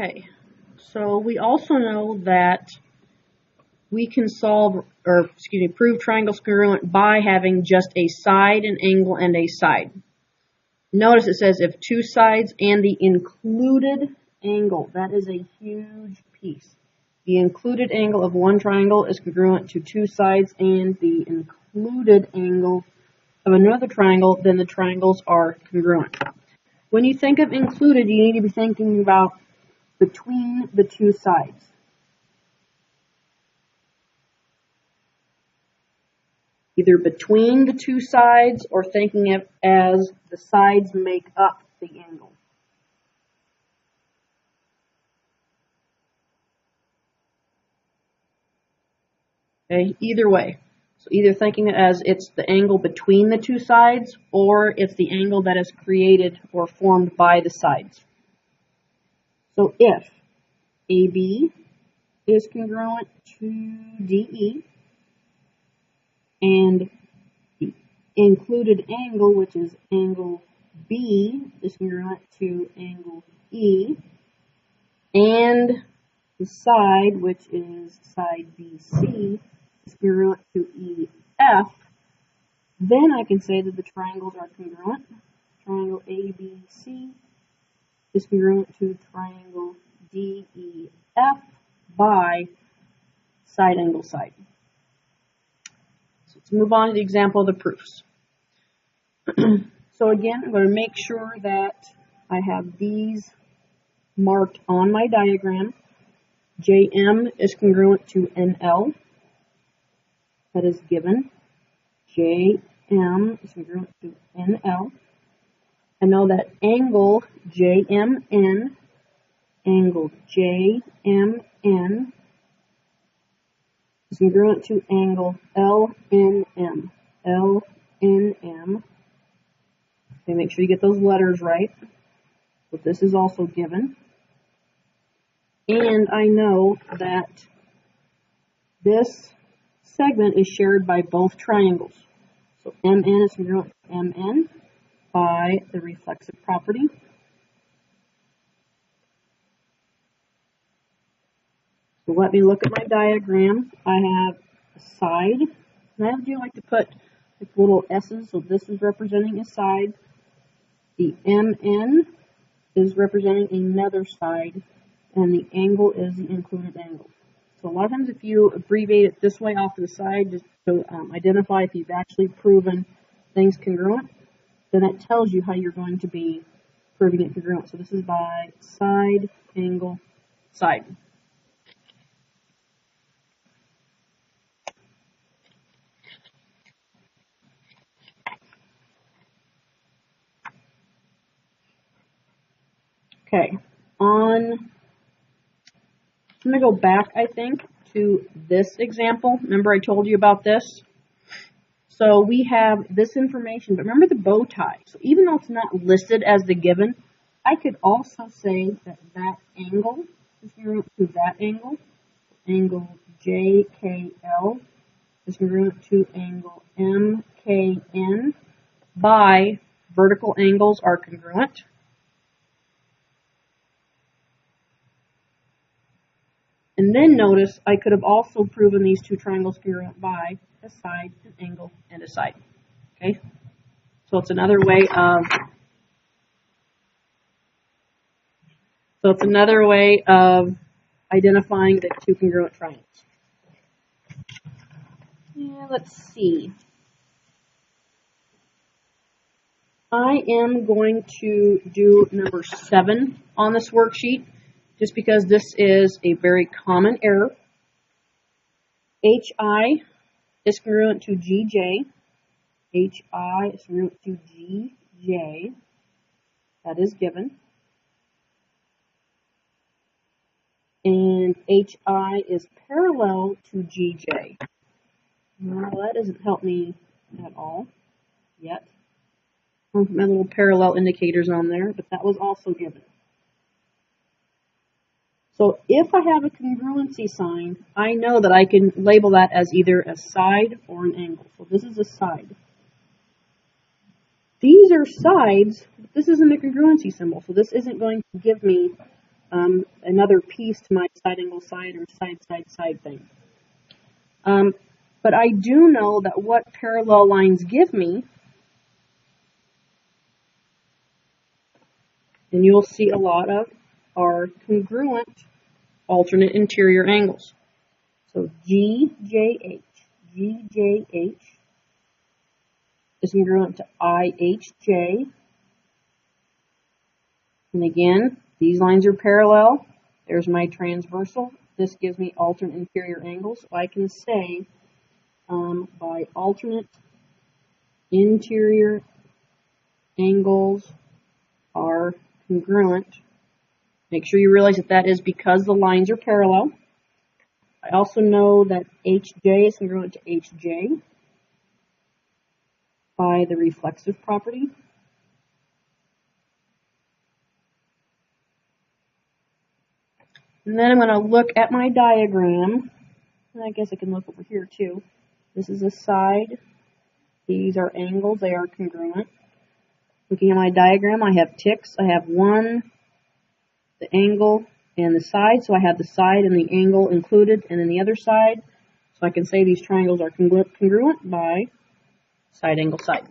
Okay, so we also know that we can prove triangles congruent by having just a side, an angle, and a side. Notice it says if two sides and the included angle. That is a huge piece. The included angle of one triangle is congruent to two sides and the included angle of another triangle, then the triangles are congruent. When you think of included, you need to be thinking about between the two sides. Either between the two sides or thinking of as the sides make up the angle. Okay, either way. So either thinking as it's the angle between the two sides or it's the angle that is created or formed by the sides. So if AB is congruent to DE, and the included angle, which is angle B, is congruent to angle E, and the side, which is side BC, is congruent to EF, then I can say that the triangles are congruent. Triangle ABC is congruent to triangle DEF by side angle side. So let's move on to the example of the proofs. So again, I'm going to make sure that I have these marked on my diagram. JM is congruent to NL. That is given. JM is congruent to NL. I know that angle JMN, angle JMN is congruent to angle LNM. LNM. Okay, make sure you get those letters right. But this is also given. And I know that this segment is shared by both triangles. So MN is congruent to MN by the reflexive property. So let me look at my diagram. I have a side, and I do like to put like little S's, so this is representing a side. The MN is representing another side, and the angle is the included angle. So a lot of times if you abbreviate it this way off to the side, just to identify if you've actually proven things congruent, then that tells you how you're going to be proving it congruent. So this is by side, angle, side. Okay, I'm going to go back, I think, to this example. Remember I told you about this? So we have this information, but remember the bow tie. So even though it's not listed as the given, I could also say that that angle is congruent to that angle. Angle JKL is congruent to angle MKN by vertical angles are congruent. And then notice I could have also proven these two triangles congruent by a side, an angle, and a side. Okay? So it's another way of identifying the two congruent triangles. Yeah, let's see. I am going to do number 7 on this worksheet, just because this is a very common error. HI is congruent to GJ. HI is congruent to GJ. That is given. And HI is parallel to GJ. Well, that doesn't help me at all yet. I'll put my little parallel indicators on there, but that was also given. So if I have a congruency sign, I know that I can label that as either a side or an angle. So this is a side. These are sides, but this isn't a congruency symbol, so this isn't going to give me another piece to my side angle side or side thing. But I do know that what parallel lines give me, and you'll see a lot of, are congruent alternate interior angles. So GJH is congruent to IHJ. And again, these lines are parallel. There's my transversal. This gives me alternate interior angles. So I can say by alternate interior angles are congruent. Make sure you realize that that is because the lines are parallel. I also know that HJ is congruent to HJ by the reflexive property. And then I'm going to look at my diagram, and I guess I can look over here too. This is a side. These are angles. They are congruent. Looking at my diagram, I have ticks. I have one, the angle, and the side. So I have the side and the angle included, and then the other side. So I can say these triangles are congruent by side, angle, side.